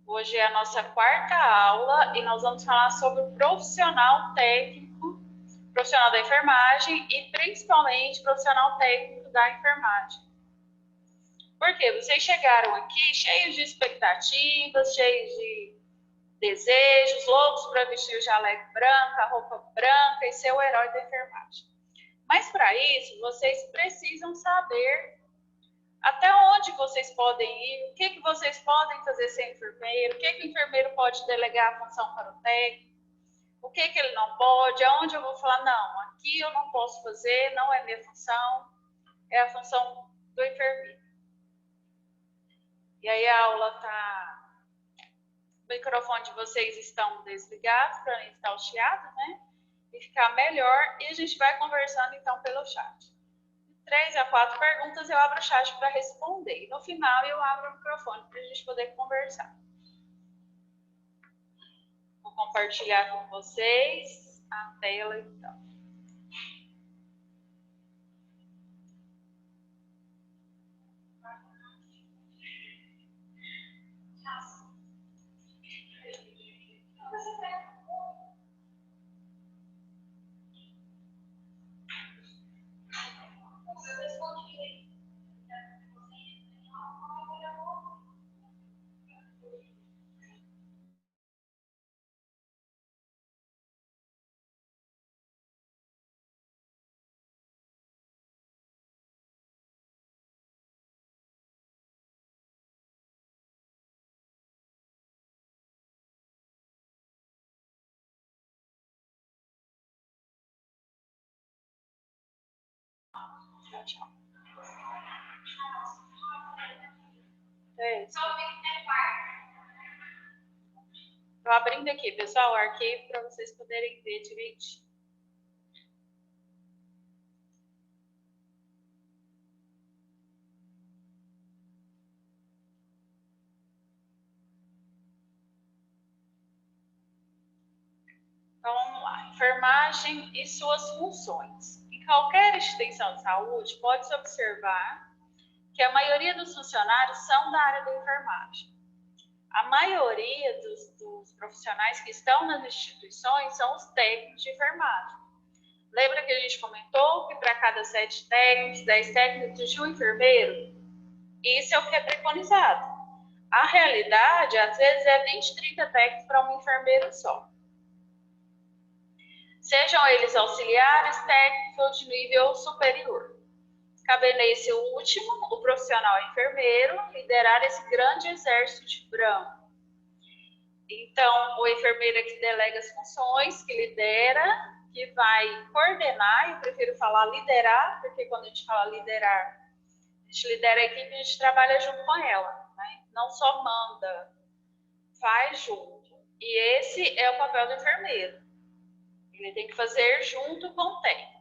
Hoje é a nossa quarta aula e nós vamos falar sobre o profissional técnico, profissional da enfermagem e principalmente profissional técnico da enfermagem. Porque vocês chegaram aqui cheios de expectativas, cheios de desejos, loucos para vestir o jaleco branco, a roupa branca e ser o herói da enfermagem. Mas para isso, vocês precisam saber até onde vocês podem ir, o que vocês podem fazer sem enfermeiro, o que o enfermeiro pode delegar a função para o técnico, o que ele não pode, aonde eu vou falar, não, aqui eu não posso fazer, não é minha função, é a função do enfermeiro. E aí a aula está... O microfone de vocês estão desligados para não ficar o chiado, né? E ficar melhor. E a gente vai conversando então pelo chat. De 3 a 4 perguntas eu abro o chat para responder. E no final eu abro o microfone para a gente poder conversar. Vou compartilhar com vocês a tela então. Tchau. Estou abrindo aqui, pessoal, o arquivo para vocês poderem ver direitinho. Então, vamos lá. Enfermagem e suas funções. Em qualquer instituição de saúde, pode-se observar que a maioria dos funcionários são da área da enfermagem. A maioria dos profissionais que estão nas instituições são os técnicos de enfermagem. Lembra que a gente comentou que para cada 7 técnicos, 10 técnicos de um enfermeiro? Isso é o que é preconizado. A realidade, às vezes, é 20, 30 técnicos para um enfermeiro só. Sejam eles auxiliares, técnicos ou de nível superior. Cabe nesse último, o profissional enfermeiro, liderar esse grande exército de branco. Então, o enfermeiro é que delega as funções, que lidera, que vai coordenar, eu prefiro falar liderar, porque quando a gente fala liderar, a gente lidera a equipe e a gente trabalha junto com ela, né? Não só manda, faz junto. E esse é o papel do enfermeiro. Ele tem que fazer junto com o técnico.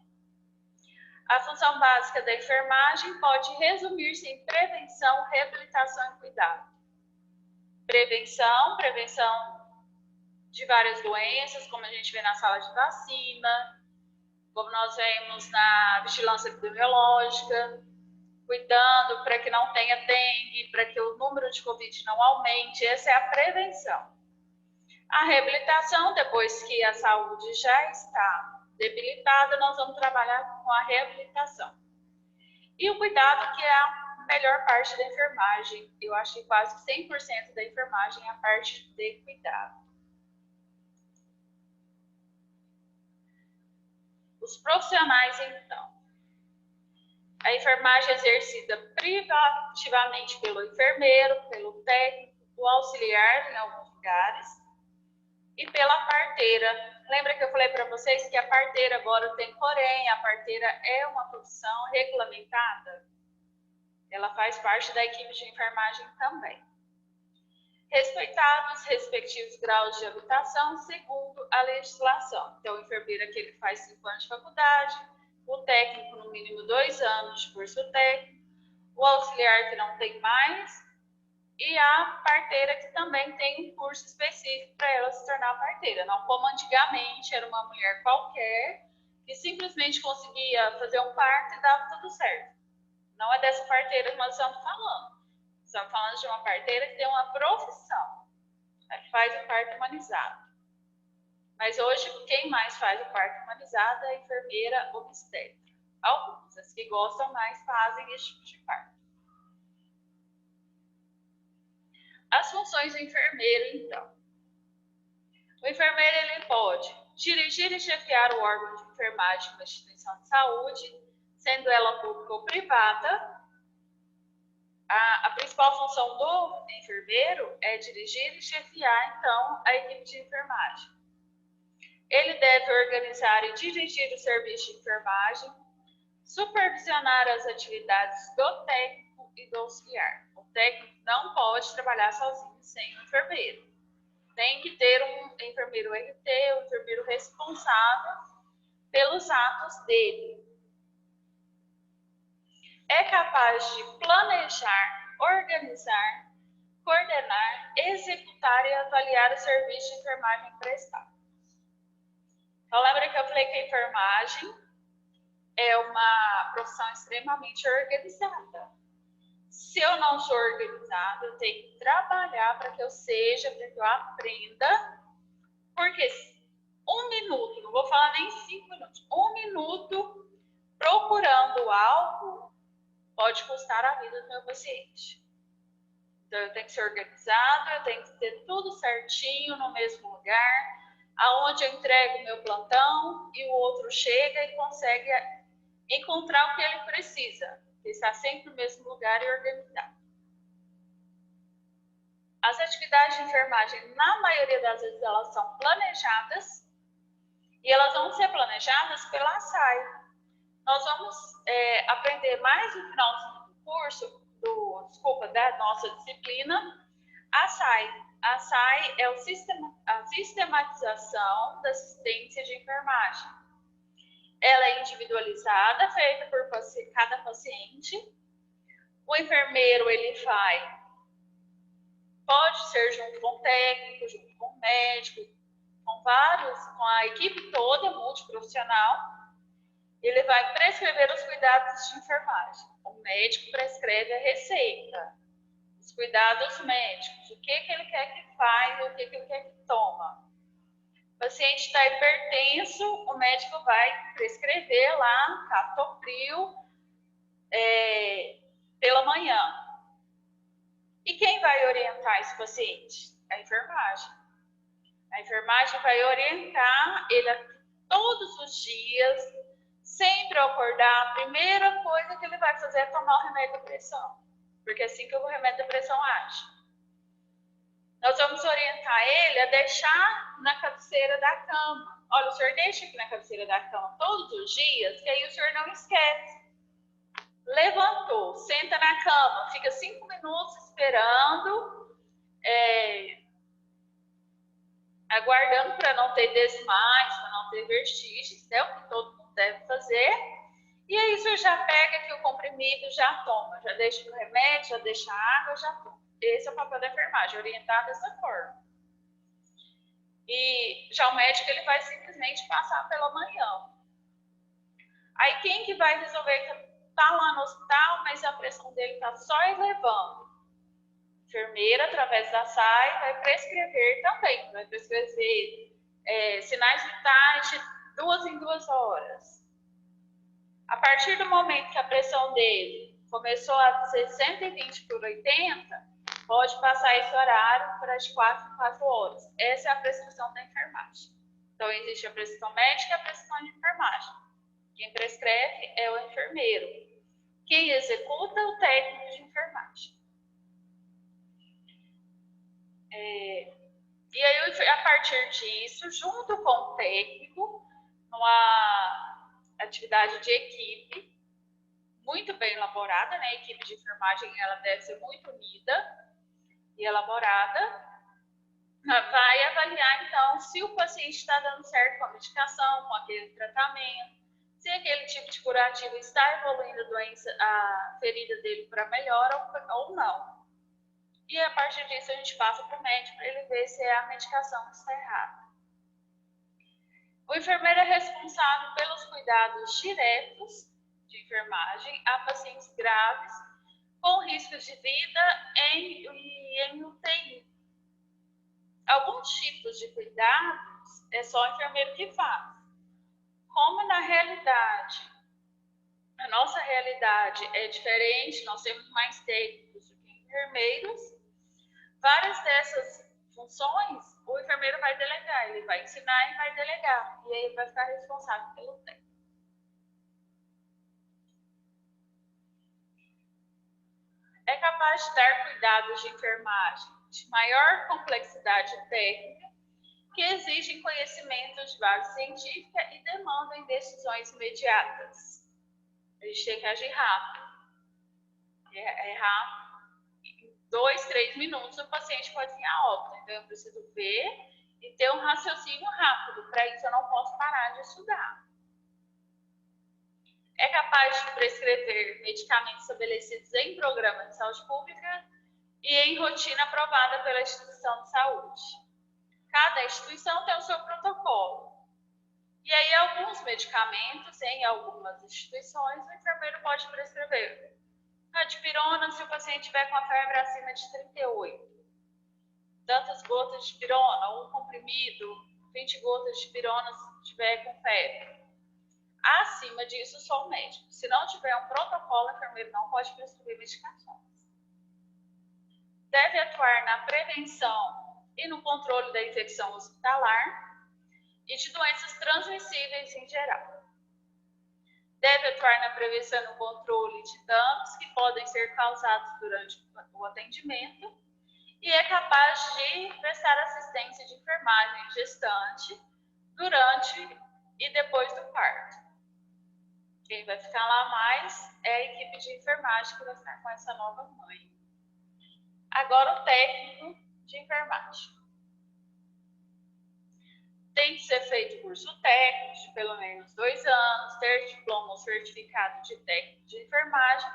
A função básica da enfermagem pode resumir-se em prevenção, reabilitação e cuidado. Prevenção de várias doenças, como a gente vê na sala de vacina, como nós vemos na vigilância epidemiológica, cuidando para que não tenha dengue, para que o número de Covid não aumente, essa é a prevenção. A reabilitação, depois que a saúde já está debilitada, nós vamos trabalhar com a reabilitação. E o cuidado, que é a melhor parte da enfermagem. Eu acho que quase 100% da enfermagem é a parte de cuidado. Os profissionais, então. A enfermagem é exercida privativamente pelo enfermeiro, pelo técnico, do auxiliar, em alguns lugares, e pela parteira. Lembra que eu falei para vocês que a parteira agora tem porém, a parteira é uma profissão regulamentada? Ela faz parte da equipe de enfermagem também. Respeitados os respectivos graus de habilitação segundo a legislação. Então, o enfermeiro é aquele que faz 5 anos de faculdade, o técnico no mínimo 2 anos de curso técnico, o auxiliar que não tem mais, e a parteira que também tem um curso específico para ela se tornar parteira. Não como antigamente, era uma mulher qualquer que simplesmente conseguia fazer um parto e dava tudo certo. Não é dessa parteira que nós estamos falando. Estamos falando de uma parteira que tem uma profissão. faz o parto humanizado. Mas hoje, quem mais faz o parto humanizado é a enfermeira obstetra. Algumas, as que gostam mais, fazem esse tipo de parto. As funções do enfermeiro, então. O enfermeiro ele pode dirigir e chefiar o órgão de enfermagem de uma instituição de saúde, sendo ela pública ou privada. A principal função do enfermeiro é dirigir e chefiar, então, a equipe de enfermagem. Ele deve organizar e dirigir o serviço de enfermagem, supervisionar as atividades do técnico e do auxiliar. O técnico não pode trabalhar sozinho sem o enfermeiro. Tem que ter um enfermeiro RT, um enfermeiro responsável pelos atos dele. É capaz de planejar, organizar, coordenar, executar e avaliar o serviço de enfermagem prestado. Então, lembra que eu falei que a enfermagem é uma profissão extremamente organizada. Se eu não sou organizada, eu tenho que trabalhar para que eu seja, para que eu aprenda, porque 1 minuto, não vou falar nem 5 minutos, 1 minuto procurando algo pode custar a vida do meu paciente. Então, eu tenho que ser organizada, eu tenho que ter tudo certinho no mesmo lugar, aonde eu entrego o meu plantão e o outro chega e consegue encontrar o que ele precisa, está sempre no mesmo lugar e organizado. As atividades de enfermagem, na maioria das vezes, elas são planejadas e elas vão ser planejadas pela SAI. Nós vamos aprender mais no final do curso, da nossa disciplina, a SAI. A SAI é a sistematização da assistência de enfermagem. Ela é individualizada, feita por cada paciente. O enfermeiro, ele pode ser junto com o técnico, junto com o médico, com a equipe toda multiprofissional. Ele vai prescrever os cuidados de enfermagem. O médico prescreve a receita, os cuidados médicos, o que ele quer que faz, o que ele quer que toma. O paciente está hipertenso, o médico vai prescrever lá captopril pela manhã. E quem vai orientar esse paciente? A enfermagem. A enfermagem vai orientar ele todos os dias, sempre ao acordar, a primeira coisa que ele vai fazer é tomar o remédio da pressão, porque é assim que o remédio da pressão age. Nós vamos orientar ele a deixar na cabeceira da cama. Olha, o senhor deixa aqui na cabeceira da cama todos os dias, que aí o senhor não esquece. Levantou, senta na cama, fica 5 minutos esperando, aguardando para não ter desmaios, para não ter vertigens, é o que todo mundo deve fazer. E aí o senhor já pega aqui o comprimido, já toma, já deixa o remédio, já deixa a água, já toma. Esse é o papel da enfermagem, orientar dessa forma. E já o médico, ele vai simplesmente passar pela manhã. Aí quem que vai resolver que está lá no hospital, mas a pressão dele está só elevando? A enfermeira, através da SAI, vai prescrever também, vai prescrever sinais vitais de 2 em 2 horas. A partir do momento que a pressão dele começou a ser 120/80, pode passar esse horário para as 4 em 4 horas. Essa é a prescrição da enfermagem. Então, existe a prescrição médica e a prescrição de enfermagem. Quem prescreve é o enfermeiro. Quem executa é o técnico de enfermagem. E aí, a partir disso, junto com o técnico, numa atividade de equipe, muito bem elaborada, né? A equipe de enfermagem ela deve ser muito unida e elaborada, vai avaliar, então, se o paciente está dando certo com a medicação, com aquele tratamento, se aquele tipo de curativo está evoluindo a ferida dele para melhor ou não. E a partir disso a gente passa para o médico para ele ver se é a medicação que está errada. O enfermeiro é responsável pelos cuidados diretos de enfermagem a pacientes graves com riscos de vida em UTI. alguns tipos de cuidados é só o enfermeiro que faz. Como na realidade, a nossa realidade é diferente, nós temos mais técnicos do que enfermeiros, várias dessas funções o enfermeiro vai delegar, ele vai ensinar e vai delegar, e aí ele vai ficar responsável pelo técnico. É capaz de dar cuidados de enfermagem de maior complexidade técnica, que exigem conhecimento de base científica e demandam decisões imediatas. A gente tem que agir rápido. É rápido. Em 2, 3 minutos o paciente pode vir a óbito. Então eu preciso ver e ter um raciocínio rápido. Para isso eu não posso parar de estudar. É capaz de prescrever medicamentos estabelecidos em programas de saúde pública e em rotina aprovada pela instituição de saúde. Cada instituição tem o seu protocolo. E aí, alguns medicamentos, em algumas instituições, o enfermeiro pode prescrever. A dipirona, se o paciente tiver com a febre acima de 38. Tantas gotas de dipirona, um comprimido, 20 gotas de dipirona se tiver com febre. Acima disso, só o médico. Se não tiver um protocolo, o enfermeiro não pode prescrever medicações. Deve atuar na prevenção e no controle da infecção hospitalar e de doenças transmissíveis em geral. Deve atuar na prevenção e no controle de danos que podem ser causados durante o atendimento e é capaz de prestar assistência de enfermagem gestante durante e depois do parto. Quem vai ficar lá mais é a equipe de enfermagem que vai ficar com essa nova mãe. Agora o técnico de enfermagem. Tem que ser feito curso técnico de pelo menos 2 anos, ter diploma ou certificado de técnico de enfermagem,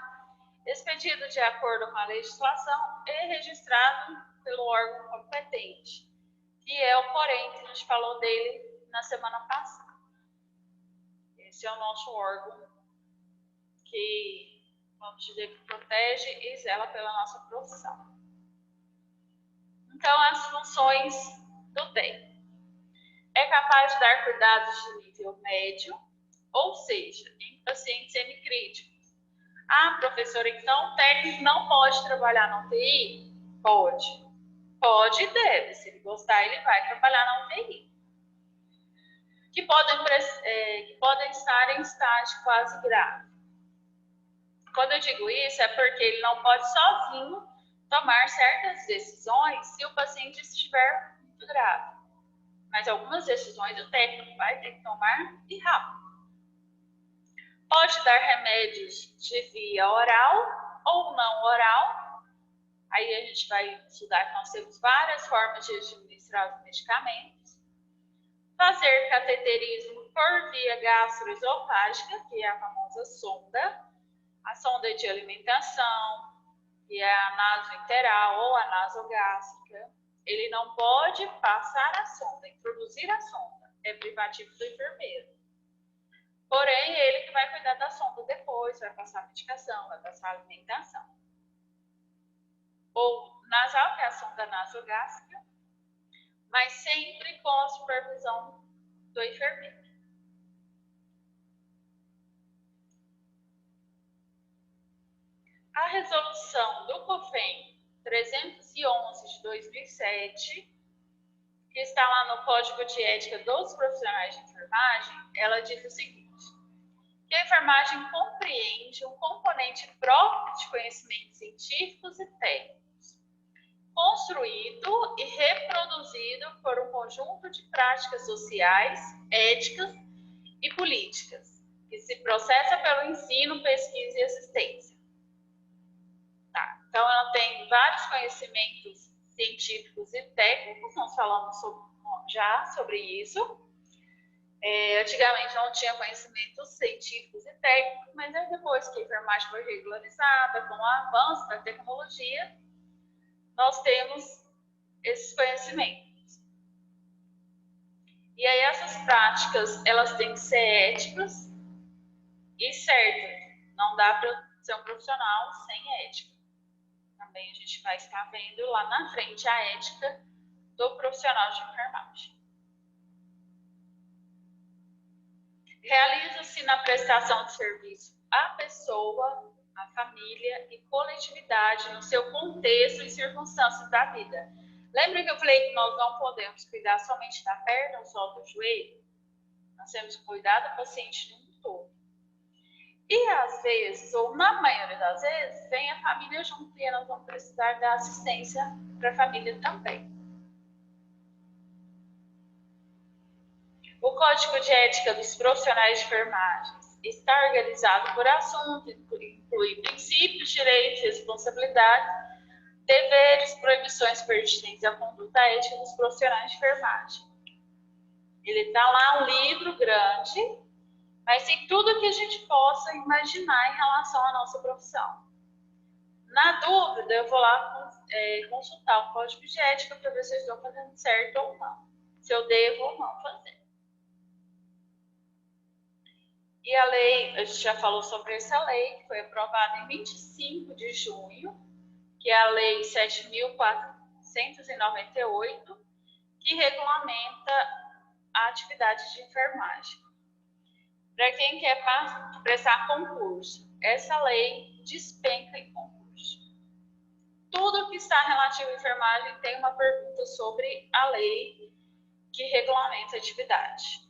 expedido de acordo com a legislação e registrado pelo órgão competente, que é o COREN, que a gente falou dele na semana passada. Esse é o nosso órgão que, vamos dizer, que protege e zela pela nossa profissão. Então, as funções do técnico. É capaz de dar cuidados de nível médio, ou seja, em pacientes semicríticos. Ah, professora, então o técnico não pode trabalhar na UTI? Pode. Pode e deve. Se ele gostar, ele vai trabalhar na UTI. Que podem estar em estágio quase grave. Quando eu digo isso, é porque ele não pode sozinho tomar certas decisões se o paciente estiver muito grave. Mas algumas decisões o técnico vai ter que tomar e rápido. Pode dar remédios de via oral ou não oral. Aí a gente vai estudar que nós temos várias formas de administrar os medicamentos. Fazer cateterismo por via gastroesofágica, que é a famosa sonda. A sonda de alimentação, que é a nasoenteral ou a nasogástrica. Ele não pode passar a sonda, introduzir a sonda. É privativo do enfermeiro. Porém, ele que vai cuidar da sonda depois, vai passar a medicação, vai passar a alimentação. Ou nasal, que é a sonda nasogástrica, mas sempre com a supervisão do enfermeiro. A resolução do COFEN 311 de 2007, que está lá no Código de Ética dos Profissionais de Enfermagem, ela diz o seguinte: que a enfermagem compreende um componente próprio de conhecimentos científicos e técnicos, construído e reproduzido por um conjunto de práticas sociais, éticas e políticas, que se processa pelo ensino, pesquisa e assistência. Então, ela tem vários conhecimentos científicos e técnicos, nós falamos já sobre isso. Antigamente não tinha conhecimentos científicos e técnicos, mas depois que a enfermagem foi regularizada, com o avanço da tecnologia, nós temos esses conhecimentos. E aí essas práticas, elas têm que ser éticas e certas. Não dá para ser um profissional sem ética. Também a gente vai estar vendo lá na frente a ética do profissional de enfermagem. Realiza-se na prestação de serviço à pessoa, à família e coletividade no seu contexto e circunstâncias da vida. Lembra que eu falei que nós não podemos cuidar somente da perna ou só do joelho? Nós temos que cuidar do paciente no todo. E às vezes, ou na maioria das vezes, vem a família junto e nós vamos precisar da assistência para a família também. O Código de Ética dos Profissionais de Enfermagem está organizado por assunto, inclui princípios, direitos, responsabilidades, deveres, proibições pertinentes à conduta ética dos profissionais de enfermagem. Ele está lá um livro grande, mas tem tudo que a gente possa imaginar em relação à nossa profissão. Na dúvida, eu vou lá consultar o Código de Ética para ver se eu estou fazendo certo ou não, se eu devo ou não fazer. E a lei, a gente já falou sobre essa lei, que foi aprovada em 25 de junho, que é a Lei 7.498, que regulamenta a atividade de enfermagem. Para quem quer prestar concurso, essa lei despenca em concurso. Tudo que está relativo à enfermagem tem uma pergunta sobre a lei que regulamenta a atividade.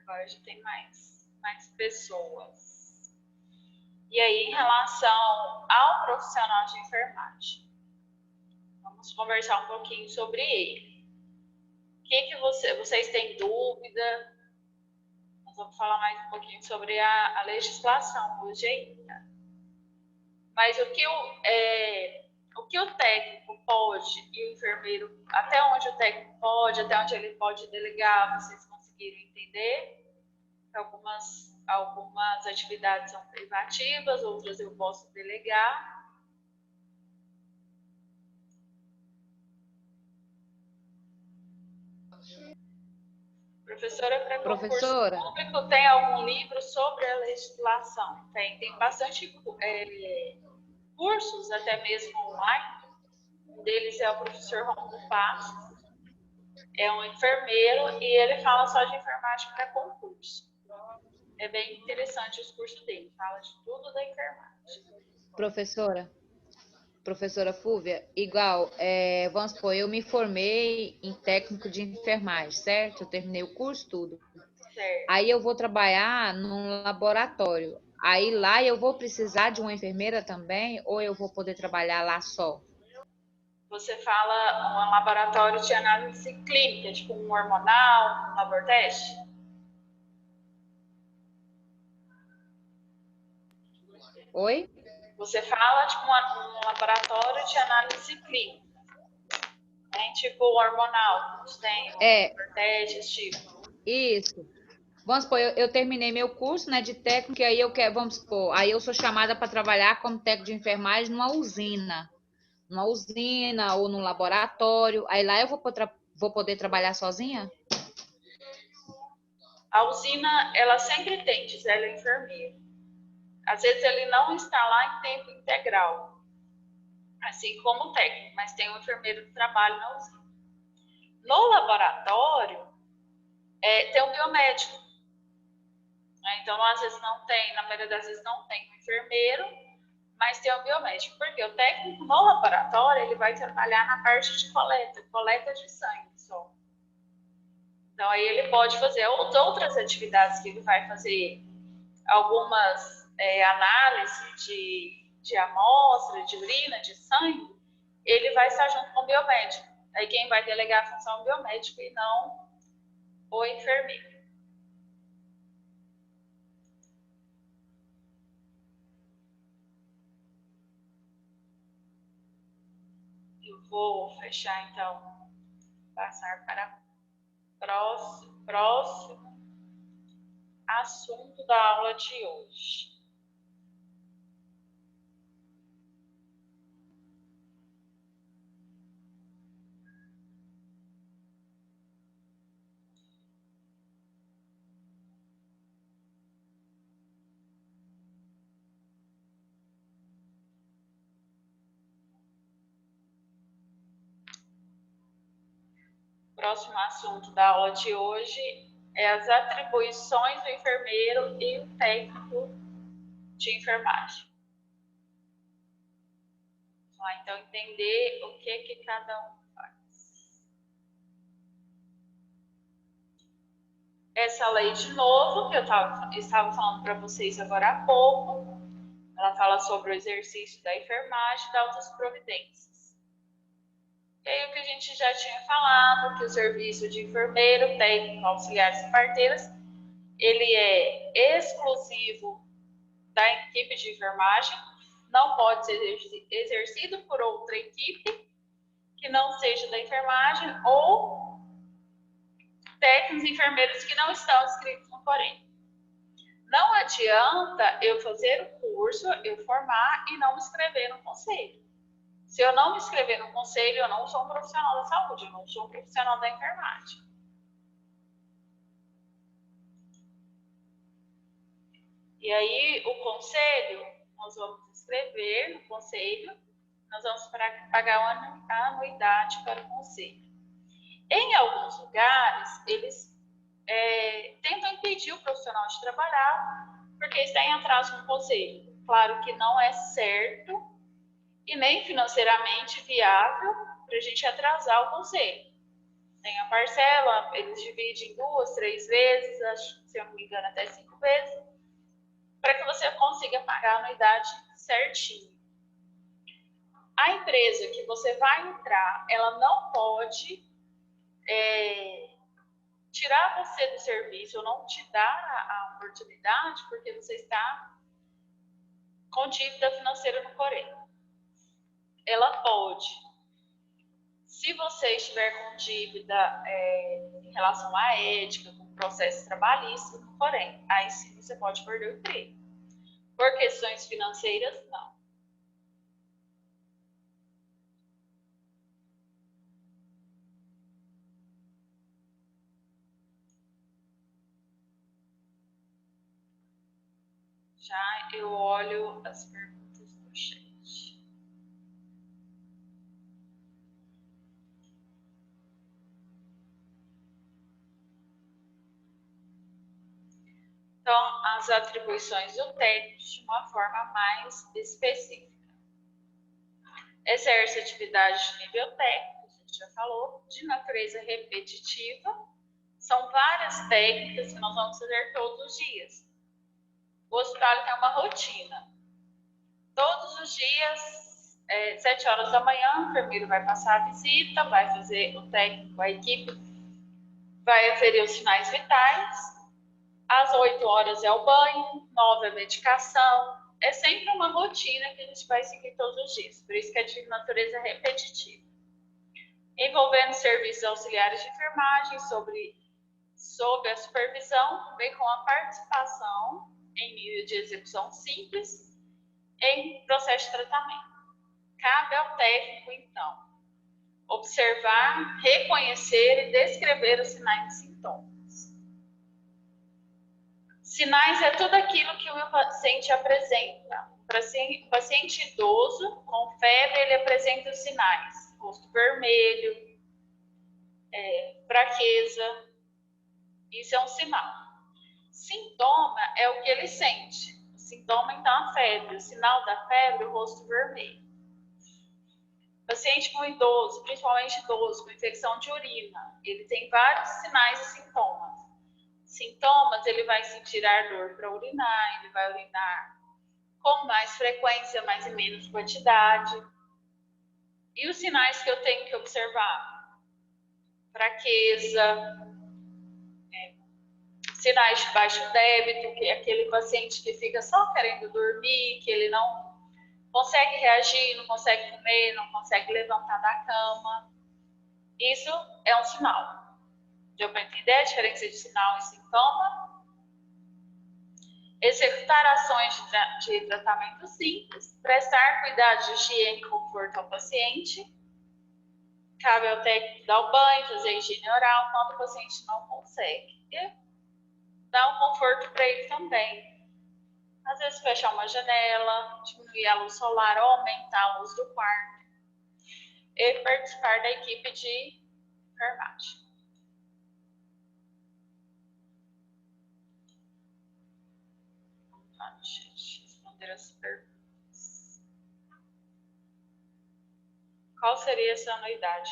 Agora já tem mais pessoas. E aí, em relação ao profissional de enfermagem, vamos conversar um pouquinho sobre ele. O que vocês têm dúvida? Nós vamos falar mais um pouquinho sobre a legislação hoje ainda. Mas o que o técnico pode e o enfermeiro, até onde o técnico pode, até onde ele pode delegar, vocês conseguiram entender? Algumas atividades são privativas, outras eu posso delegar. Professora, para concurso público, tem algum livro sobre a legislação? Tem bastante cursos, até mesmo online. Um deles é o professor Romulo Passos, é um enfermeiro e ele fala só de enfermagem para concurso. É bem interessante os cursos dele, fala de tudo da enfermagem. Professora Fúvia, igual, vamos supor, eu me formei em técnico de enfermagem, certo? Eu terminei o curso, tudo. Certo. Aí eu vou trabalhar num laboratório. Aí lá eu vou precisar de uma enfermeira também, ou eu vou poder trabalhar lá só? Você fala um laboratório de análise clínica, tipo um hormonal, um laborteste? Oi? Você fala tipo um laboratório de análise clínica, né? Tipo hormonal, tem laborteste, esse tipo. Isso. Vamos supor, eu terminei meu curso, né, de técnico, e aí eu quero, vamos supor, aí eu sou chamada para trabalhar como técnico de enfermagem numa usina ou num laboratório. Aí lá eu vou poder trabalhar sozinha? A usina, ela sempre tem, diz ela, enfermeiro. Às vezes ele não está lá em tempo integral, assim como o técnico, mas tem um enfermeiro que trabalha na usina. No laboratório, tem um biomédico. Né? Então, às vezes não tem, na maioria das vezes não tem um enfermeiro, mas tem um biomédico. Porque o técnico no laboratório, ele vai trabalhar na parte de coleta de sangue só. Então, aí ele pode fazer outras atividades que ele vai fazer, algumas análises de amostra, de urina, de sangue, ele vai estar junto com o biomédico. Aí quem vai delegar a função é o biomédico e não o enfermeiro. Eu vou fechar, então, passar para próximo assunto da aula de hoje. próximo assunto da aula de hoje é as atribuições do enfermeiro e o técnico de enfermagem. Vamos lá, então, entender o que cada um faz. Essa lei, de novo, que eu estava falando para vocês agora há pouco, ela fala sobre o exercício da enfermagem e das outras providências. E aí o que a gente já tinha falado, que o serviço de enfermeiro, técnico, auxiliares e parteiras, ele é exclusivo da equipe de enfermagem, não pode ser exercido por outra equipe que não seja da enfermagem ou técnicos e enfermeiros que não estão inscritos no Corém. Não adianta eu fazer o curso, eu formar e não me inscrever no conselho. Se eu não me inscrever no conselho, eu não sou um profissional da saúde, eu não sou um profissional da enfermagem. E aí, o conselho, nós vamos inscrever no conselho, nós vamos pagar uma anuidade para o conselho. Em alguns lugares, eles tentam impedir o profissional de trabalhar porque está em atraso no conselho. Claro que não é certo e nem financeiramente viável para a gente atrasar o conselho. Tem a parcela, eles dividem em 2, 3 vezes, acho, se eu não me engano, até 5 vezes, para que você consiga pagar a anuidade certinho. A empresa que você vai entrar, ela não pode tirar você do serviço, ou não te dar a oportunidade, porque você está com dívida financeira no Corém. Ela pode, se você estiver com dívida em relação à ética, com processo trabalhista, porém, aí sim você pode perder o emprego. Por questões financeiras, não. Já eu olho as perguntas do chat. Então, as atribuições do técnico de uma forma mais específica. Exerce atividade de nível técnico, a gente já falou, de natureza repetitiva. São várias técnicas que nós vamos fazer todos os dias. O hospital tem uma rotina. Todos os dias, 7 horas da manhã, o enfermeiro vai passar a visita, vai fazer o técnico, a equipe, vai aferir os sinais vitais. Às 8 horas é o banho, 9 é a medicação. É sempre uma rotina que a gente vai seguir todos os dias. Por isso que é de natureza repetitiva. Envolvendo serviços auxiliares de enfermagem, sob a supervisão, vem com a participação em nível de execução simples em processo de tratamento. Cabe ao técnico, então, observar, reconhecer e descrever os sinais e sintomas. Sinais é tudo aquilo que o paciente apresenta. O paciente idoso com febre, ele apresenta os sinais. Rosto vermelho, fraqueza. Isso é um sinal. Sintoma é o que ele sente. O sintoma, então, é a febre. O sinal da febre, o rosto vermelho. Paciente com idoso, principalmente idoso, com infecção de urina, ele tem vários sinais e sintomas. Sintomas, ele vai sentir ardor para urinar, ele vai urinar com mais frequência, mais e menos quantidade. E os sinais que eu tenho que observar? Fraqueza, sinais de baixo débito, que é aquele paciente que fica só querendo dormir, que ele não consegue reagir, não consegue comer, não consegue levantar da cama. Isso é um sinal. Deu para entender a diferença de sinal e sintoma? Executar ações de tratamento simples, prestar cuidado de higiene e conforto ao paciente. Cabe ao técnico dar o banho, fazer higiene oral quando o paciente não consegue. E dar um conforto para ele também. Às vezes fechar uma janela, diminuir a luz solar ou aumentar a luz do quarto. E participar da equipe de enfermagem. lá no chat, responder as perguntas. Qual seria essa anuidade?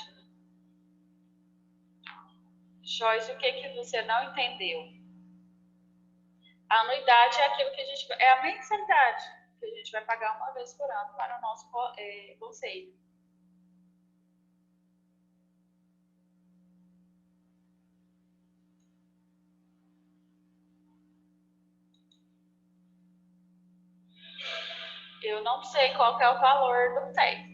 Joyce, o que você não entendeu? A anuidade é aquilo que a gente... É a mensalidade que a gente vai pagar uma vez por ano para o nosso conselho. Eu não sei qual que é o valor do técnico.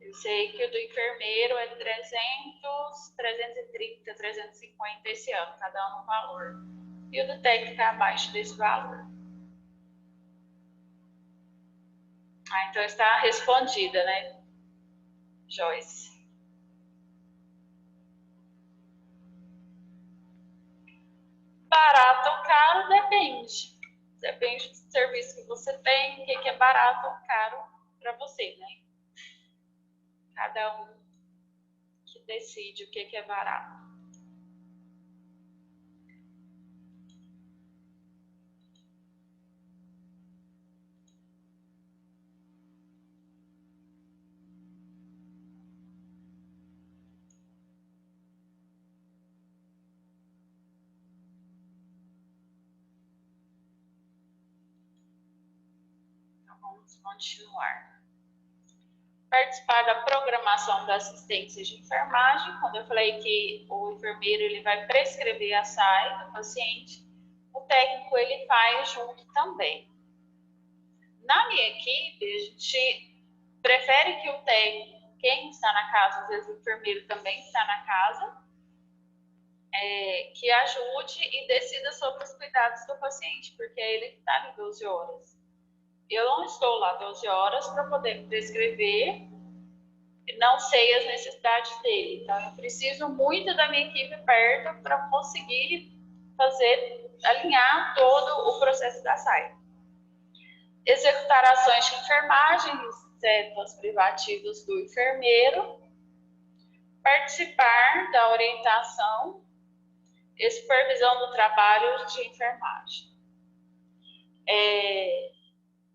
Eu sei que o do enfermeiro é 300, 330, 350 esse ano, cada um um valor. E o do técnico é abaixo desse valor. Então está respondida, né, Joyce? Barato ou caro depende. Depende do serviço que você tem, o que é barato ou caro para você, né? Cada um que decide o que é barato. Então vamos continuar. Participar da programação da assistência de enfermagem. Quando eu falei que o enfermeiro ele vai prescrever a SAI do paciente, o técnico ele faz junto também. Na minha equipe, a gente prefere que o técnico, quem está na casa, às vezes o enfermeiro também está na casa, que ajude e decida sobre os cuidados do paciente, porque é ele que está ali 12 horas. Eu não estou lá 12 horas para poder prescrever, não sei as necessidades dele. Então, eu preciso muito da minha equipe perto para conseguir alinhar todo o processo da SAI. Executar ações de enfermagem, exceto as privativas do enfermeiro. Participar da orientação e supervisão do trabalho de enfermagem.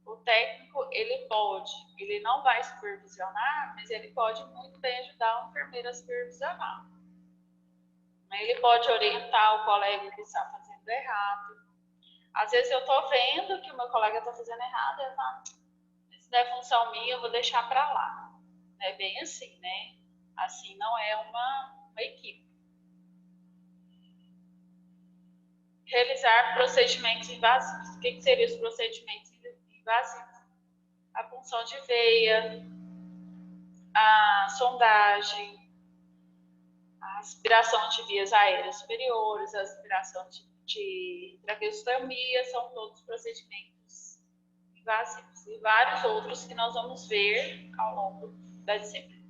O técnico, ele não vai supervisionar, mas ele pode muito bem ajudar o enfermeiro a supervisionar. Ele pode orientar o colega que está fazendo errado. Às vezes eu estou vendo que o meu colega está fazendo errado, eu falo, se não é função minha, eu vou deixar para lá. É bem assim, né? Assim não é uma equipe. Realizar procedimentos invasivos. O que seriam os procedimentos invasivos? A punção de veia, a sondagem, a aspiração de vias aéreas superiores, a aspiração de traqueostomia, são todos procedimentos invasivos. E vários outros que nós vamos ver ao longo da disciplina.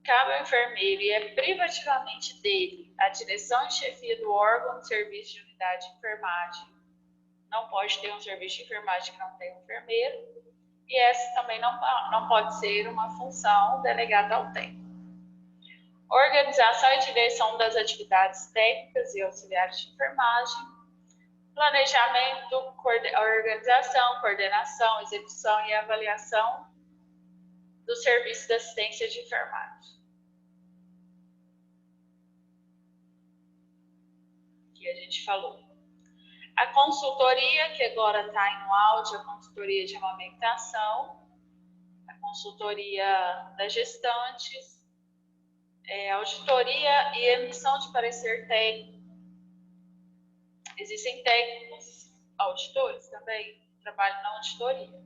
Cabe ao enfermeiro e é privativamente dele a direção e chefia do órgão de serviço de unidade de enfermagem. Não pode ter um serviço de enfermagem que não tenha um enfermeiro. E essa também não pode ser uma função delegada ao técnico. Organização e direção das atividades técnicas e auxiliares de enfermagem. Planejamento, organização, coordenação, execução e avaliação do serviço de assistência de enfermagem. Que a gente falou. A consultoria, que agora está em um áudio, a consultoria de amamentação, a consultoria das gestantes, auditoria e emissão de parecer técnico. Existem técnicos auditores também, que trabalham na auditoria.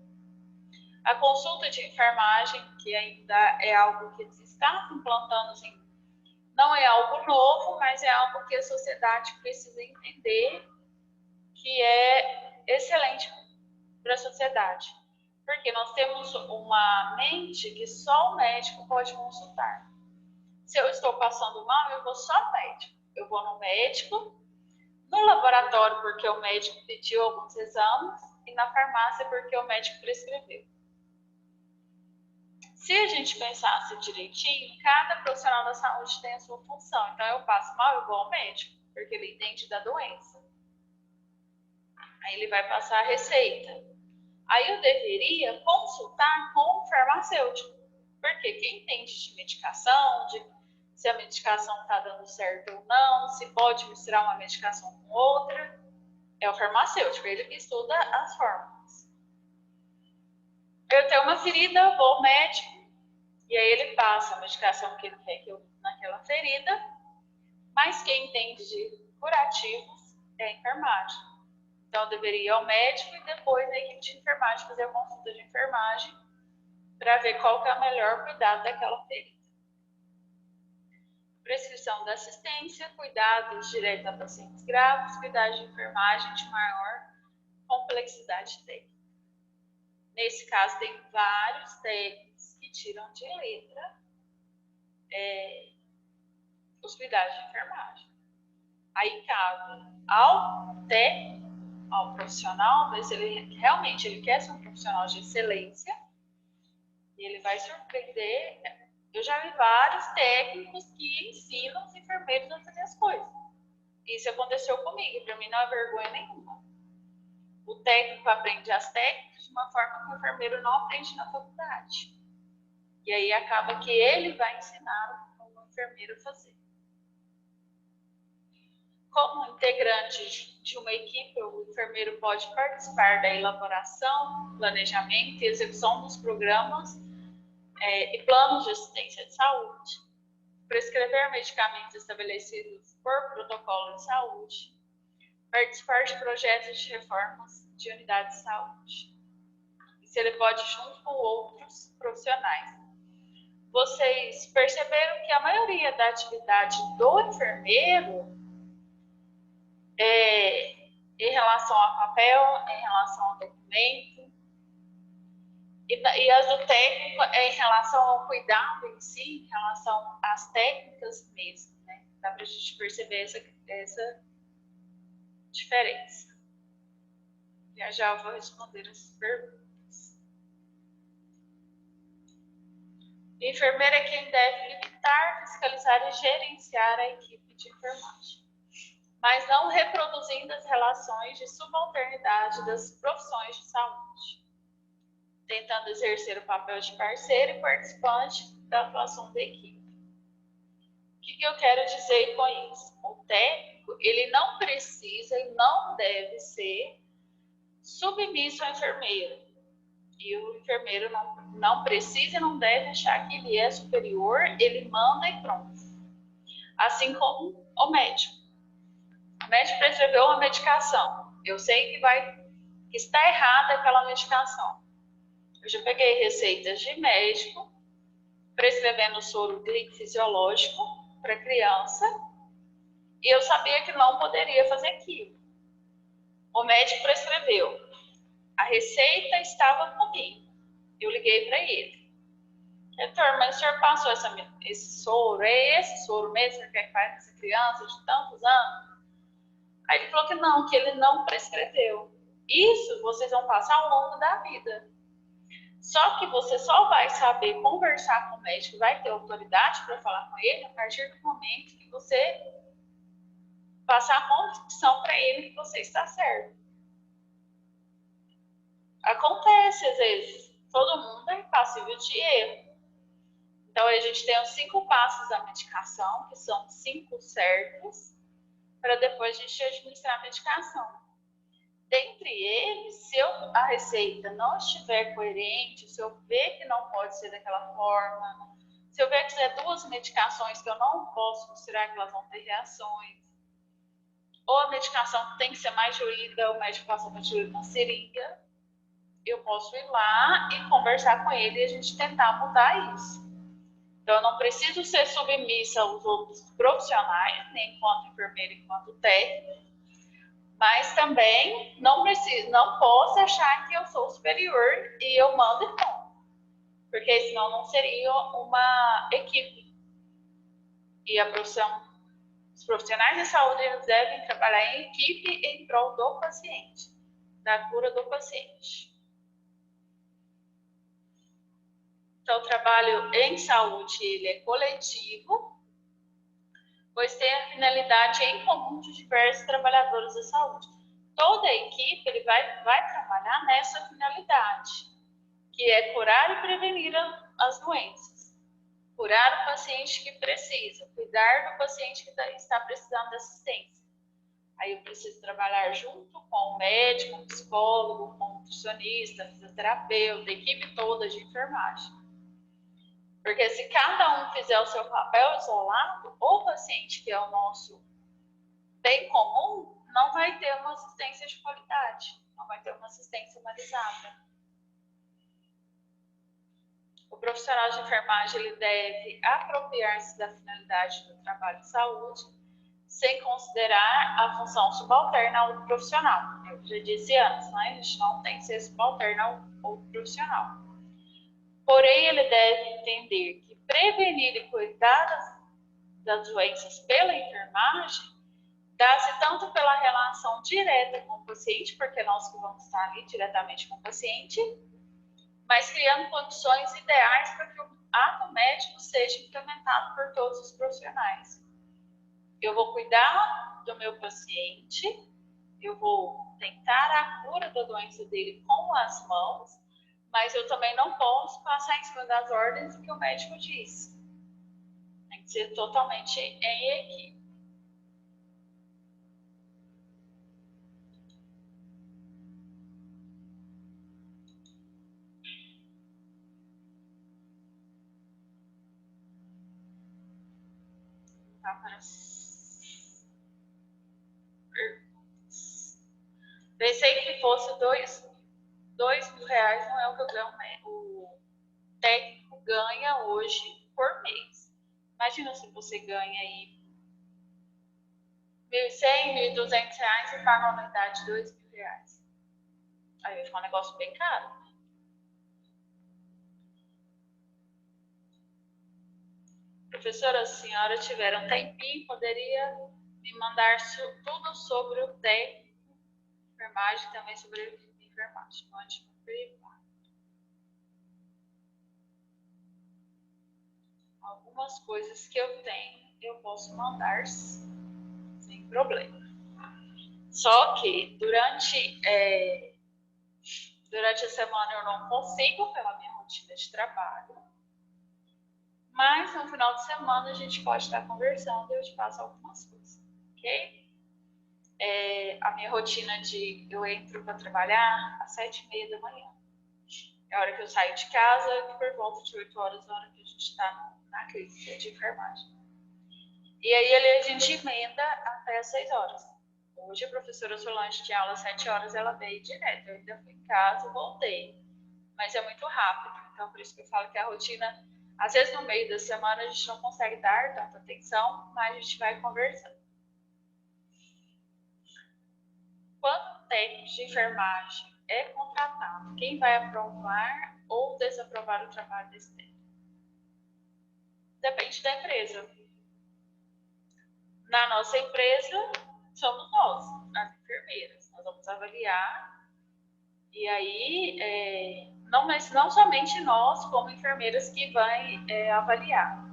A consulta de enfermagem, que ainda é algo que está implantando, assim, não é algo novo, mas é algo que a sociedade precisa entender que é excelente para a sociedade. Porque nós temos uma mente que só o médico pode consultar. Se eu estou passando mal, eu vou só ao médico. Eu vou no médico, no laboratório porque o médico pediu alguns exames e na farmácia porque o médico prescreveu. Se a gente pensasse direitinho, cada profissional da saúde tem a sua função. Então, eu passo mal, eu vou ao médico, porque ele entende da doença. Aí ele vai passar a receita. Aí eu deveria consultar com o farmacêutico, porque quem entende de medicação, de se a medicação está dando certo ou não, se pode misturar uma medicação com outra, é o farmacêutico, ele que estuda as fórmulas. Eu tenho uma ferida, vou ao médico, e aí ele passa a medicação que ele quer que eu naquela ferida, mas quem entende de curativos é a enfermagem. Então eu deveria ir ao médico e depois a equipe de enfermagem fazer a consulta de enfermagem para ver qual que é o melhor cuidado daquela ferida. Prescrição da assistência, cuidados direto a pacientes graves, cuidados de enfermagem de maior complexidade técnica. Nesse caso, tem vários técnicos que tiram de letra os cuidados de enfermagem. Aí cabe ao técnico, ao profissional, ver se ele realmente quer ser um profissional de excelência e ele vai surpreender. Eu já vi vários técnicos que ensinam os enfermeiros a fazer as coisas. Isso aconteceu comigo, para mim não é vergonha nenhuma. O técnico aprende as técnicas de uma forma que o enfermeiro não aprende na faculdade. E aí acaba que ele vai ensinar o enfermeiro a fazer. Como integrante de uma equipe, o enfermeiro pode participar da elaboração, planejamento e execução dos programas e planos de assistência de saúde, prescrever medicamentos estabelecidos por protocolo de saúde, participar de projetos de reformas de unidades de saúde. Isso ele pode junto com outros profissionais. Vocês perceberam que a maioria da atividade do enfermeiro em relação a papel, em relação ao documento, e as do técnico é em relação ao cuidado em si, em relação às técnicas mesmo, né? Dá pra gente perceber essa diferença. Já eu vou responder as perguntas. O enfermeiro é quem deve limitar, fiscalizar e gerenciar a equipe de enfermagem, mas não reproduzindo as relações de subalternidade das profissões de saúde, tentando exercer o papel de parceiro e participante da atuação da equipe. O que eu quero dizer com isso? O técnico, ele não precisa e não deve ser submisso ao enfermeiro. E o enfermeiro não precisa e não deve achar que ele é superior, ele manda e pronto. Assim como o médico. O médico prescreveu uma medicação. Eu sei que está errada aquela medicação. Eu já peguei receitas de médico prescrevendo soro fisiológico para criança e eu sabia que não poderia fazer aquilo. O médico prescreveu. A receita estava comigo. Eu liguei para ele. Doutor, mas o senhor passou esse soro? É esse soro mesmo que faz nessa criança de tantos anos? Aí ele falou que não, que ele não prescreveu. Isso vocês vão passar ao longo da vida. Só que você só vai saber conversar com o médico, vai ter autoridade para falar com ele a partir do momento que você passar a convicção para ele que você está certo. Acontece às vezes, todo mundo é passível de erro. Então a gente tem os 5 passos da medicação, que são 5 certos, para depois a gente administrar a medicação. Dentre eles, se a receita não estiver coerente, se eu ver que não pode ser daquela forma, se eu ver que é 2 medicações que eu não posso considerar que elas vão ter reações, ou a medicação tem que ser mais diluída, o médico passa para diluir na seringa, eu posso ir lá e conversar com ele e a gente tentar mudar isso. Então, eu não preciso ser submissa aos outros profissionais, nem enquanto enfermeira, enquanto técnico, mas também não posso achar que eu sou superior e eu mando e pronto. Porque senão não seria uma equipe. E os profissionais de saúde eles devem trabalhar em equipe em prol do paciente, da cura do paciente. Então, o trabalho em saúde ele é coletivo, pois tem a finalidade em comum de diversos trabalhadores da saúde. toda a equipe ele vai trabalhar nessa finalidade, que é curar e prevenir as doenças. Curar o paciente que precisa, cuidar do paciente que está precisando de assistência. Aí eu preciso trabalhar junto com o médico, o psicólogo, com o nutricionista, fisioterapeuta, a equipe toda de enfermagem. Porque se cada um fizer o seu papel isolado, o paciente, que é o nosso bem comum, não vai ter uma assistência de qualidade, não vai ter uma assistência humanizada. O profissional de enfermagem ele deve apropriar-se da finalidade do trabalho de saúde, sem considerar a função subalterna ao profissional. Eu já disse antes, né? A gente não tem que ser subalterno ao profissional. Porém, ele deve entender que prevenir e cuidar das doenças pela enfermagem dá-se tanto pela relação direta com o paciente, porque nós que vamos estar ali diretamente com o paciente, mas criando condições ideais para que o ato médico seja implementado por todos os profissionais. Eu vou cuidar do meu paciente, eu vou tentar a cura da doença dele com as mãos, mas eu também não posso passar em cima das ordens que o médico diz. Tem que ser totalmente em equipe. Pensei que fosse R$2.000, não é o que eu ganho, né? O técnico ganha hoje por mês. Imagina se você ganha aí R$1.100, R$1.200 e paga uma anuidade de R$2.000. Aí vai ficar um negócio bem caro. Professora, a senhora tiver um tempinho, poderia me mandar tudo sobre o técnico de enfermagem, também sobre a enfermagem. Mande no privado. Algumas coisas que eu tenho, eu posso mandar sem problema. Só que durante a semana eu não consigo, pela minha rotina de trabalho. Mas no final de semana a gente pode estar conversando e eu te passo algumas coisas, ok? A minha rotina eu entro para trabalhar às 7h30 da manhã. É a hora que eu saio de casa, por volta de 8 horas, a hora que a gente está na clínica de enfermagem. E aí a gente emenda até às 6 horas. Hoje a professora Solange tinha aula às 7 horas, ela veio direto. Eu ainda fui em casa e voltei. Mas é muito rápido, então por isso que eu falo que a rotina, às vezes no meio da semana a gente não consegue dar tanta atenção, mas a gente vai conversando. Quando o técnico de enfermagem é contratado, quem vai aprovar ou desaprovar o trabalho desse técnico? Depende da empresa. Na nossa empresa, somos nós, as enfermeiras. Nós vamos avaliar. E aí, não somente nós, como enfermeiras, que vai avaliar.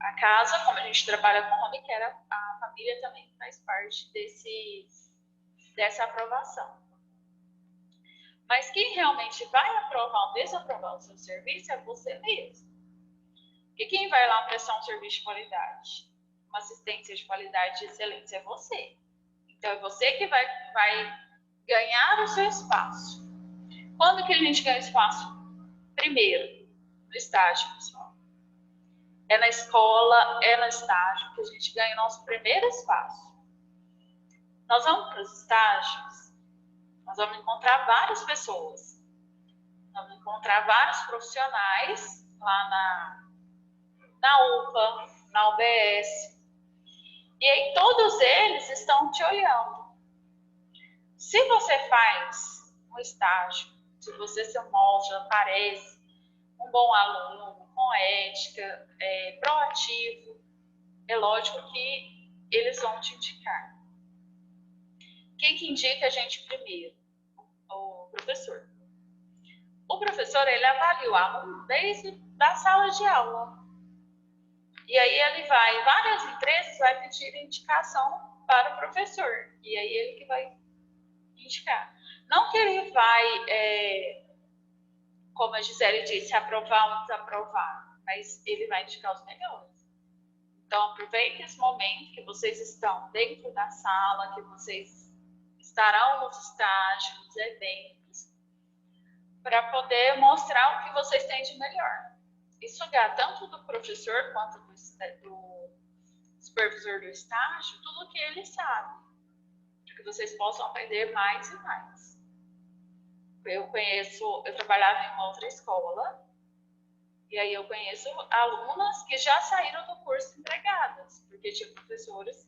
A casa, como a gente trabalha com home care, a família também faz parte dessa aprovação. Mas quem realmente vai aprovar ou desaprovar o seu serviço é você mesmo. Porque quem vai lá prestar um serviço de qualidade, uma assistência de qualidade de excelência é você. Então é você que vai ganhar o seu espaço. Quando que a gente ganha espaço? Primeiro, no estágio, pessoal. É na escola, é no estágio que a gente ganha o nosso primeiro espaço. Nós vamos para os estágios, nós vamos encontrar várias pessoas. Nós vamos encontrar vários profissionais lá na UPA, na UBS. E aí todos eles estão te olhando. Se você faz um estágio, se você se mostra, parece um bom aluno, com ética, proativo, é lógico que eles vão te indicar. Quem que indica a gente primeiro? O professor. O professor, ele avalia o aluno desde a sala de aula. E aí várias empresas vai pedir indicação para o professor. E aí ele que vai indicar. Não que ele vai, como a Gisele disse, aprovar ou desaprovar, mas ele vai indicar os melhores. Então, aproveite esse momento que vocês estão dentro da sala, que vocês estarão nos estágios, nos eventos, para poder mostrar o que vocês têm de melhor. E sugar tanto do professor quanto do supervisor do estágio, tudo o que ele sabe, para que vocês possam aprender mais e mais. Eu trabalhava em uma outra escola, e aí eu conheço alunas que já saíram do curso empregadas, porque tinha professores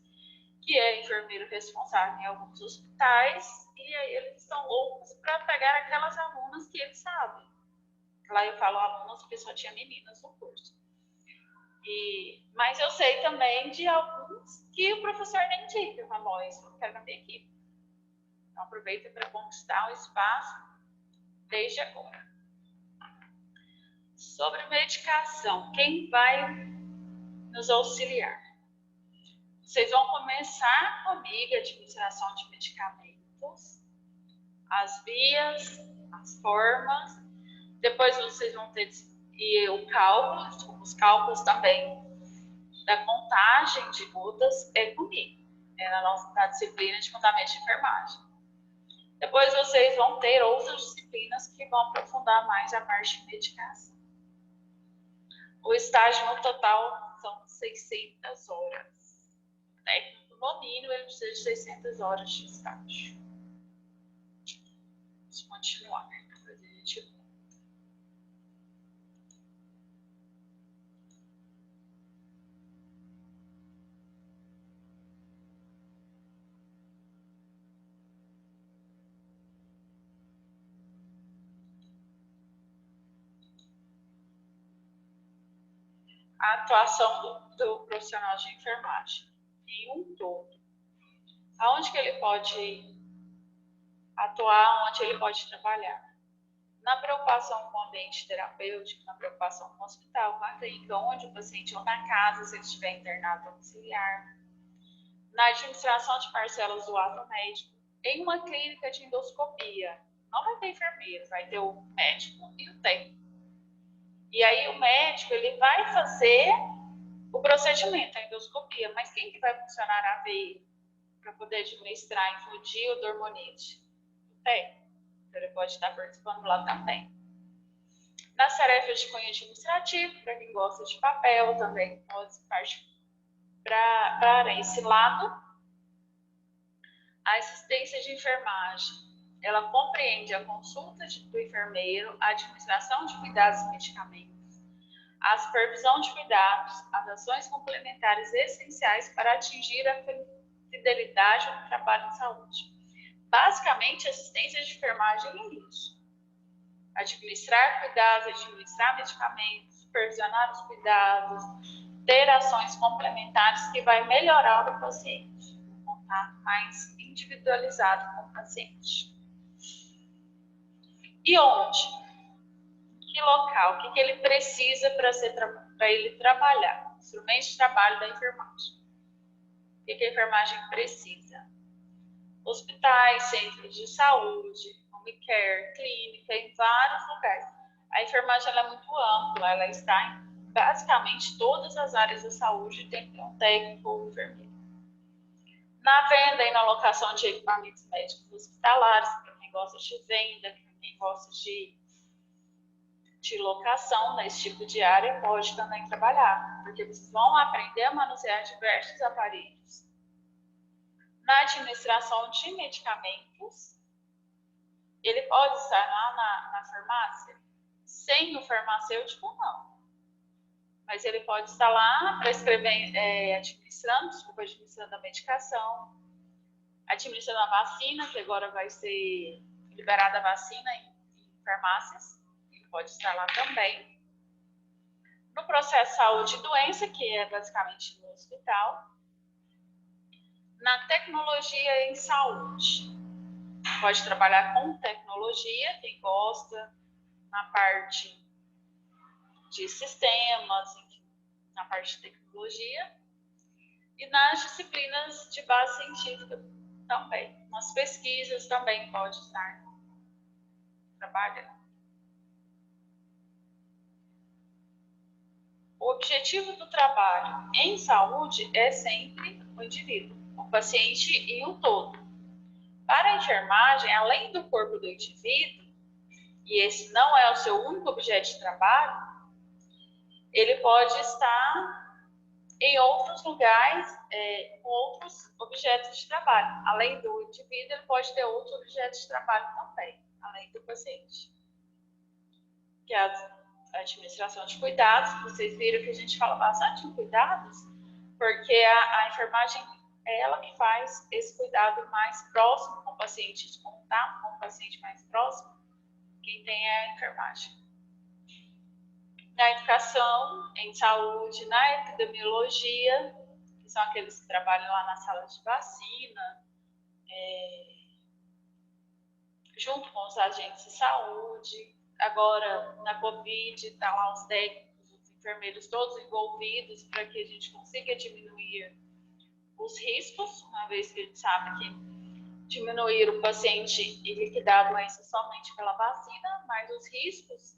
que é enfermeiro responsável em alguns hospitais, e aí eles estão loucos para pegar aquelas alunas que eles sabem. Lá eu falo alunas porque só tinha meninas no curso. Mas eu sei também de alguns que o professor nem indica, falou, isso eu quero na minha equipe. Então aproveita para conquistar o espaço desde agora. Sobre medicação, quem vai nos auxiliar? Vocês vão começar comigo a administração de medicamentos, as vias, as formas, depois vocês vão ter os cálculos também da contagem de gotas é comigo, na disciplina de fundamento de enfermagem. Depois vocês vão ter outras disciplinas que vão aprofundar mais a parte de medicação. O estágio no total são 600 horas. O técnico, no mínimo, ele precisa de 600 horas de estágio. Vamos continuar. Depois a gente volta. A atuação do profissional de enfermagem em um todo. Aonde que ele pode atuar, onde ele pode trabalhar? Na preocupação com o ambiente terapêutico, na preocupação com o hospital, com a clínica, onde o paciente ou na casa, se ele estiver internado domiciliar. Na administração de parcelas do ato médico, em uma clínica de endoscopia. Não vai ter enfermeiro, vai ter o médico e o técnico. E aí o médico, ele vai fazer o procedimento, a endoscopia, mas quem que vai funcionar a veia para poder administrar infundil ou dormonite? O técnico. Então ele pode estar participando lá também. Nas tarefas de cunho administrativo, para quem gosta de papel, também pode partir para esse lado. A assistência de enfermagem. Ela compreende a consulta do enfermeiro, a administração de cuidados e medicamentos, a supervisão de cuidados, as ações complementares essenciais para atingir a fidelidade no trabalho de saúde. Basicamente, assistência de enfermagem é isso. Administrar cuidados, administrar medicamentos, supervisionar os cuidados, ter ações complementares que vai melhorar o paciente, um contato mais individualizado com o paciente. E onde? Que local? O que ele precisa para ele trabalhar? Instrumentos de trabalho da enfermagem. O que a enfermagem precisa? Hospitais, centros de saúde, home care, clínica, em vários lugares. A enfermagem ela é muito ampla, ela está em basicamente todas as áreas da saúde, tem que ter um técnico ou enfermeiro. Na venda e na locação de equipamentos médicos hospitalares, para quem gosta de venda, para quem gosta de locação nesse tipo de área, pode também trabalhar, porque vocês vão aprender a manusear diversos aparelhos. Na administração de medicamentos, ele pode estar lá na farmácia, sem o farmacêutico, não. Mas ele pode estar lá administrando a medicação, administrando a vacina, que agora vai ser liberada a vacina em farmácias, ele pode estar lá também. No processo saúde e doença, que é basicamente no hospital. Na tecnologia em saúde, pode trabalhar com tecnologia, quem gosta, na parte de sistemas, na parte de tecnologia, e nas disciplinas de base científica, também. Nas pesquisas também pode estar trabalhando. O objetivo do trabalho em saúde é sempre o indivíduo, o paciente e o todo. Para a enfermagem, além do corpo do indivíduo, e esse não é o seu único objeto de trabalho, ele pode estar em outros lugares, com outros objetos de trabalho. Além do indivíduo, ele pode ter outros objetos de trabalho também, além do paciente. Que é a administração de cuidados. Vocês viram que a gente fala bastante em cuidados, porque a enfermagem é ela que faz esse cuidado mais próximo com o paciente, esse contato com o paciente mais próximo, quem tem é a enfermagem. Na educação, em saúde, na epidemiologia, que são aqueles que trabalham lá na sala de vacina, junto com os agentes de saúde. Agora, na Covid, estão lá os técnicos, os enfermeiros todos envolvidos para que a gente consiga diminuir os riscos, uma vez que a gente sabe que diminuir o paciente e liquidar a doença somente pela vacina, mas os riscos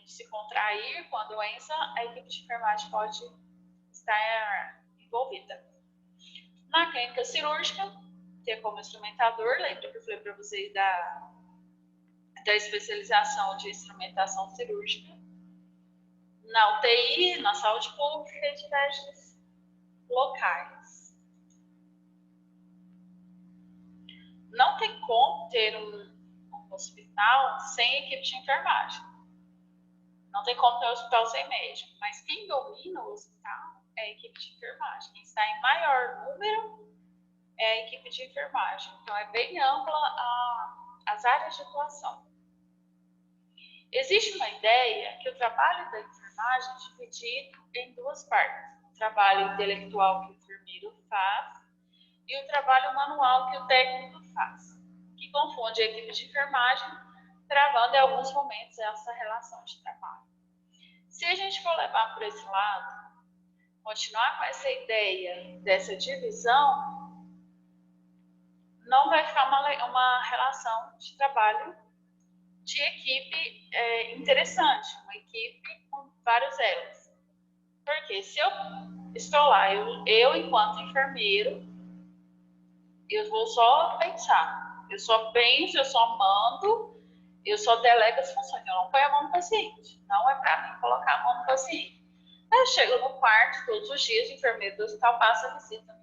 de se contrair com a doença, a equipe de enfermagem pode estar envolvida. Na clínica cirúrgica, que é como instrumentador, lembra que eu falei para vocês da especialização de instrumentação cirúrgica. Na UTI, na saúde pública e diversos locais. Não tem como ter um hospital sem equipe de enfermagem. Não tem como ter um hospital sem médico, mas quem domina o hospital é a equipe de enfermagem. Quem está em maior número é a equipe de enfermagem. Então, é bem ampla as áreas de atuação. Existe uma ideia que o trabalho da enfermagem é dividido em duas partes. O trabalho intelectual que o enfermeiro faz e o trabalho manual que o técnico faz, que confunde a equipe de enfermagem, travando em alguns momentos essa relação de trabalho. Se a gente for levar por esse lado, continuar com essa ideia dessa divisão, não vai ficar uma relação de trabalho de equipe interessante, uma equipe com vários elos. Porque se eu estou lá, eu enquanto enfermeiro, eu vou só pensar. Eu só penso, eu só mando, eu só delego as funções. Eu não ponho a mão no paciente. Não é para mim colocar a mão no paciente. Eu chego no quarto, todos os dias, o enfermeiro do hospital passa a visita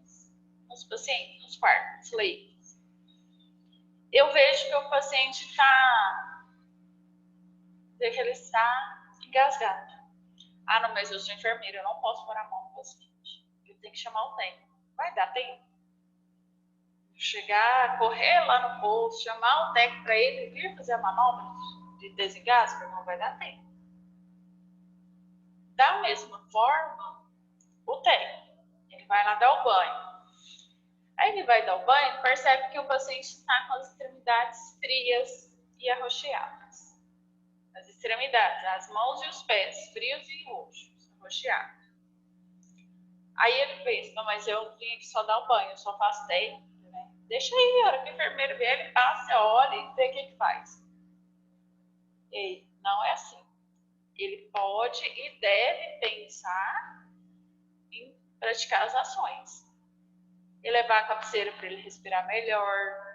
nos pacientes, nos quartos, nos leitos. Eu vejo que o paciente que ele está engasgado. Ah, não, mas eu sou enfermeira, eu não posso pôr a mão no paciente. Eu tenho que chamar o técnico. Vai dar tempo? Chegar, correr lá no posto, chamar o técnico para ele vir fazer a manobra de desengasgo, não vai dar tempo. Da mesma forma, o técnico, ele vai lá dar o banho. Aí ele vai dar o banho, percebe que o paciente está com as extremidades frias e arroxeadas. As extremidades, as mãos e os pés, frios e roxos, arroxeados. Aí ele pensa, não, mas eu vim aqui só dar o banho, eu só faço técnica, né? Deixa aí, a hora que o enfermeiro vier, ele passa, olha e vê o que faz. E não é assim. Ele pode e deve pensar em praticar as ações. Elevar a cabeceira para ele respirar melhor,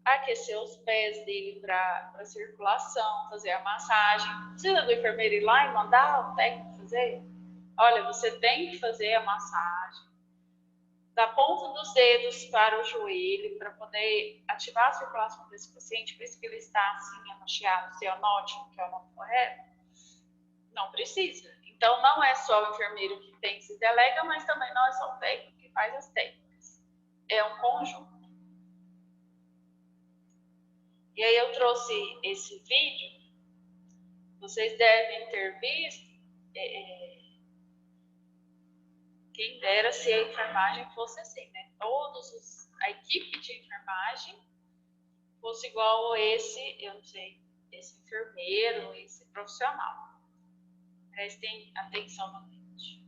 aquecer os pés dele para circulação, fazer a massagem. Precisa do enfermeiro ir lá e mandar o técnico fazer? Olha, você tem que fazer a massagem da ponta dos dedos para o joelho, para poder ativar a circulação desse paciente, por isso que ele está assim, arroxeado, cianótico, que é o nome correto. Não precisa. Então, não é só o enfermeiro que tem que se delega, mas também não é só o técnico que faz as técnicas. É um conjunto. E aí eu trouxe esse vídeo, vocês devem ter visto, quem dera se a enfermagem fosse assim, né? A equipe de enfermagem fosse igual a esse, eu não sei, esse enfermeiro, esse profissional. Prestem atenção no vídeo.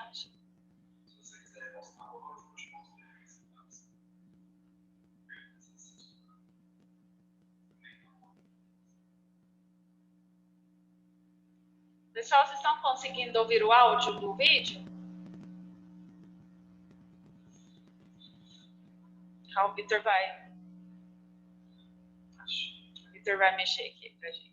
enfermagem. Pessoal, vocês estão conseguindo ouvir o áudio do vídeo? O Vitor vai mexer aqui pra gente.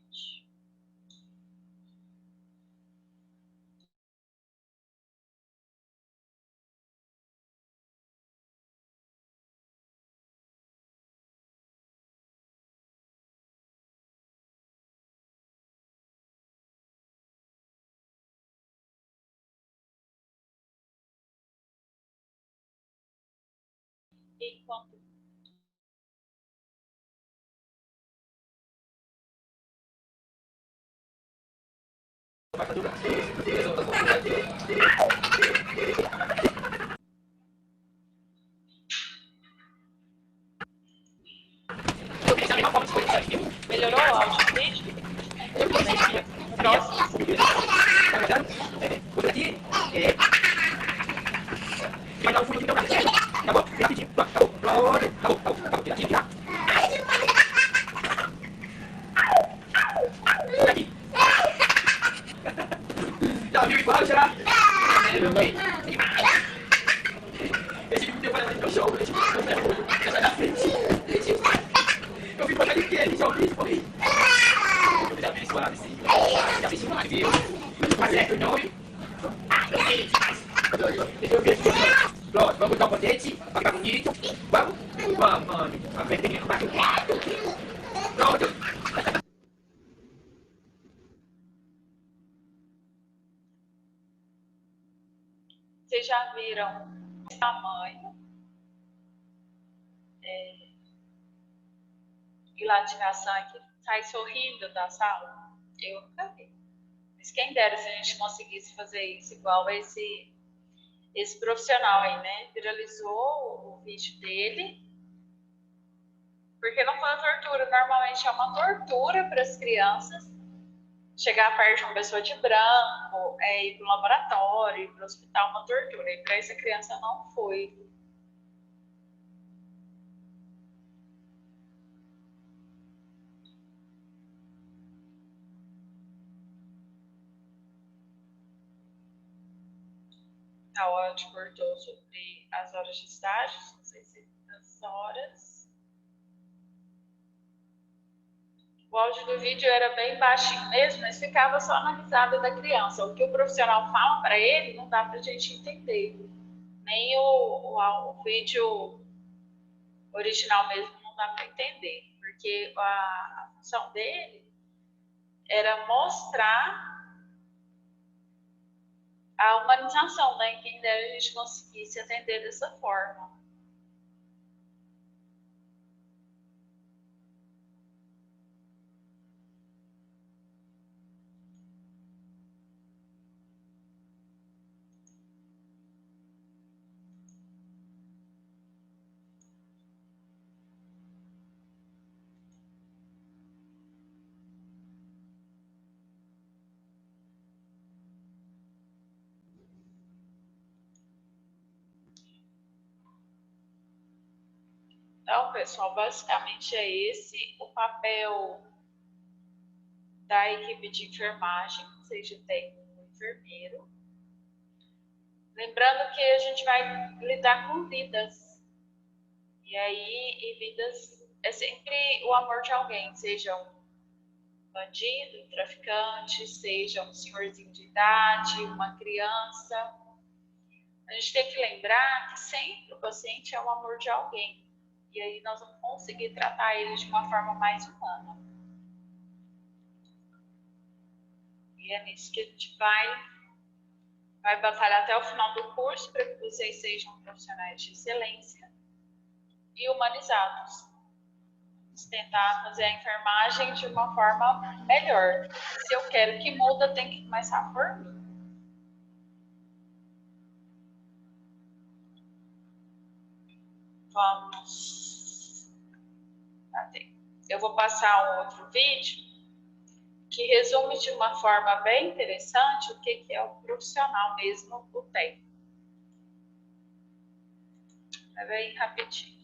Enquanto melhorou o áudio do vídeo? Próximo. Já viu igual já? Esse vídeo vai no show. Eu fico olhando que ele já ouviu isso. Eu já vi isso lá nesse. Já assisti uma viu. Mas é, eu não ouvi. Deixa eu ver aqui. Pronto, vamos botar o potente. Vai ficar bonito. Vamos. Vamos, mano. Pronto. Vocês já viram esse tamanho e latinação que sai sorrindo da sala? Eu nunca vi. Mas quem dera se a gente conseguisse fazer isso igual esse profissional aí, né? Viralizou o vídeo dele. Porque não foi uma tortura. Normalmente é uma tortura para as crianças chegar perto de uma pessoa de branco, ir para o laboratório, ir para o hospital, uma tortura. E para essa criança não foi. A áudio cortou sobre as horas de estágio, não sei se as horas. O áudio do vídeo era bem baixinho mesmo, mas ficava só na risada da criança. O que o profissional fala para ele não dá para a gente entender. Nem o vídeo original mesmo não dá para entender. Porque a função dele era mostrar a humanização, né? Quem dera a gente conseguisse atender dessa forma. Então, pessoal, basicamente é esse o papel da equipe de enfermagem, seja técnico ou enfermeiro. Lembrando que a gente vai lidar com vidas. E aí, e vidas é sempre o amor de alguém, seja um bandido, um traficante, seja um senhorzinho de idade, uma criança. A gente tem que lembrar que sempre o paciente é o amor de alguém. E aí nós vamos conseguir tratar ele de uma forma mais humana. E é nisso que a gente vai batalhar até o final do curso para que vocês sejam profissionais de excelência e humanizados. Vamos tentar fazer a enfermagem de uma forma melhor. Se eu quero que muda, tem que começar por mim. Vamos. Eu vou passar um outro vídeo que resume de uma forma bem interessante o que é o profissional mesmo, o técnico. É bem rapidinho.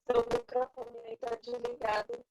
Seu microfone está desligado.